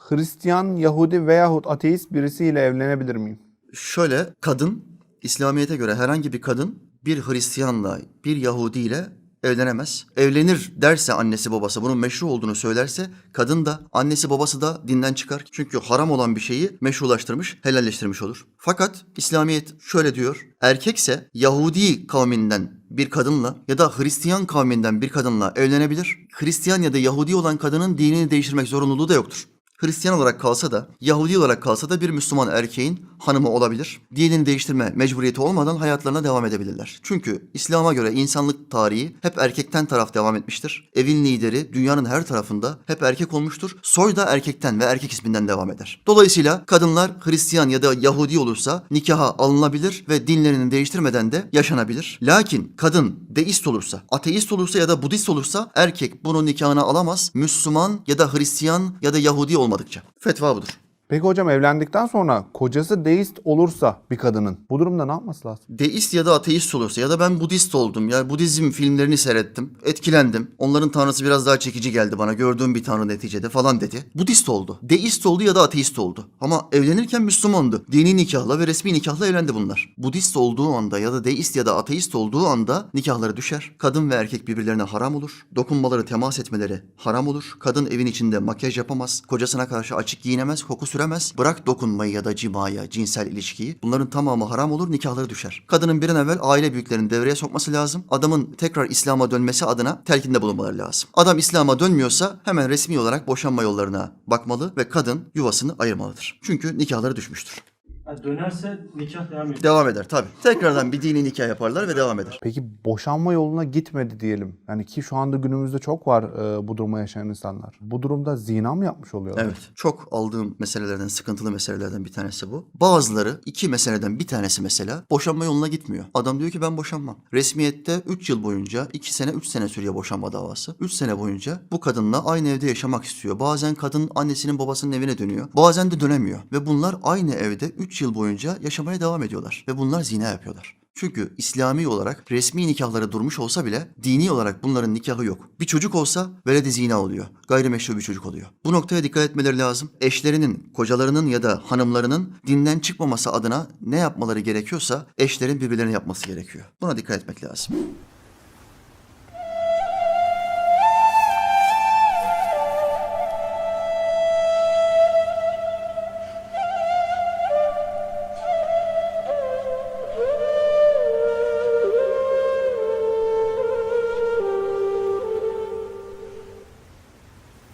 Hristiyan, Yahudi veyahut ateist birisiyle evlenebilir miyim? Şöyle, kadın, İslamiyet'e göre herhangi bir kadın bir Hristiyanla, bir Yahudiyle evlenemez. Evlenir derse annesi babası, bunun meşru olduğunu söylerse, kadın da annesi babası da dinden çıkar. Çünkü haram olan bir şeyi meşrulaştırmış, helalleştirmiş olur. Fakat İslamiyet şöyle diyor: erkekse Yahudi kavminden bir kadınla ya da Hristiyan kavminden bir kadınla evlenebilir. Hristiyan ya da Yahudi olan kadının dinini değiştirmek zorunluluğu da yoktur. Hristiyan olarak kalsa da, Yahudi olarak kalsa da bir Müslüman erkeğin hanımı olabilir. Dinini değiştirme mecburiyeti olmadan hayatlarına devam edebilirler. Çünkü İslam'a göre insanlık tarihi hep erkekten taraf devam etmiştir. Evin lideri dünyanın her tarafında hep erkek olmuştur. Soy da erkekten ve erkek isminden devam eder. Dolayısıyla kadınlar Hristiyan ya da Yahudi olursa nikaha alınabilir ve dinlerini değiştirmeden de yaşanabilir. Lakin kadın deist olursa, ateist olursa ya da Budist olursa erkek bunu nikahına alamaz. Müslüman ya da Hristiyan ya da Yahudi olmadıkça. Fetva budur. Peki hocam, evlendikten sonra kocası deist olursa bir kadının bu durumda ne yapması lazım? Deist ya da ateist olursa ya da ben Budist oldum, yani Budizm filmlerini seyrettim, etkilendim. Onların tanrısı biraz daha çekici geldi bana, gördüğüm bir tanrı neticede falan dedi. Budist oldu. Deist oldu ya da ateist oldu. Ama evlenirken Müslümandı. Dini nikahla ve resmi nikahla evlendi bunlar. Budist olduğu anda ya da deist ya da ateist olduğu anda nikahları düşer. Kadın ve erkek birbirlerine haram olur. Dokunmaları, temas etmeleri haram olur. Kadın evin içinde makyaj yapamaz. Kocasına karşı açık giyinemez, koku süremez. Bırak dokunmayı ya da cimaya, cinsel ilişkiyi. Bunların tamamı haram olur, nikahları düşer. Kadının bir an evvel aile büyüklerinin devreye sokması lazım. Adamın tekrar İslam'a dönmesi adına telkinde bulunmaları lazım. Adam İslam'a dönmüyorsa hemen resmi olarak boşanma yollarına bakmalı ve kadın yuvasını ayırmalıdır. Çünkü nikahları düşmüştür. Ha, dönerse nikah devam ediyor. Devam eder tabii. Tekrardan bir dini nikah yaparlar ve devam eder. Peki boşanma yoluna gitmedi diyelim. Yani ki şu anda günümüzde çok var bu duruma yaşayan insanlar. Bu durumda zina mı yapmış oluyorlar? Evet. Çok aldığım meselelerden, sıkıntılı meselelerden bir tanesi bu. Bazıları iki meseleden bir tanesi mesela boşanma yoluna gitmiyor. Adam diyor ki ben boşanmam. Resmiyette 3 yıl boyunca 2 sene 3 sene sürüyor boşanma davası. 3 sene boyunca bu kadınla aynı evde yaşamak istiyor. Bazen kadın annesinin babasının evine dönüyor. Bazen de dönemiyor. Ve bunlar aynı evde 3 yıl boyunca yaşamaya devam ediyorlar. Ve bunlar zina yapıyorlar. Çünkü İslami olarak resmi nikahları durmuş olsa bile dini olarak bunların nikahı yok. Bir çocuk olsa veled-i zina oluyor. Gayrimeşru bir çocuk oluyor. Bu noktaya dikkat etmeleri lazım. Eşlerinin, kocalarının ya da hanımlarının dinden çıkmaması adına ne yapmaları gerekiyorsa eşlerin birbirlerine yapması gerekiyor. Buna dikkat etmek lazım.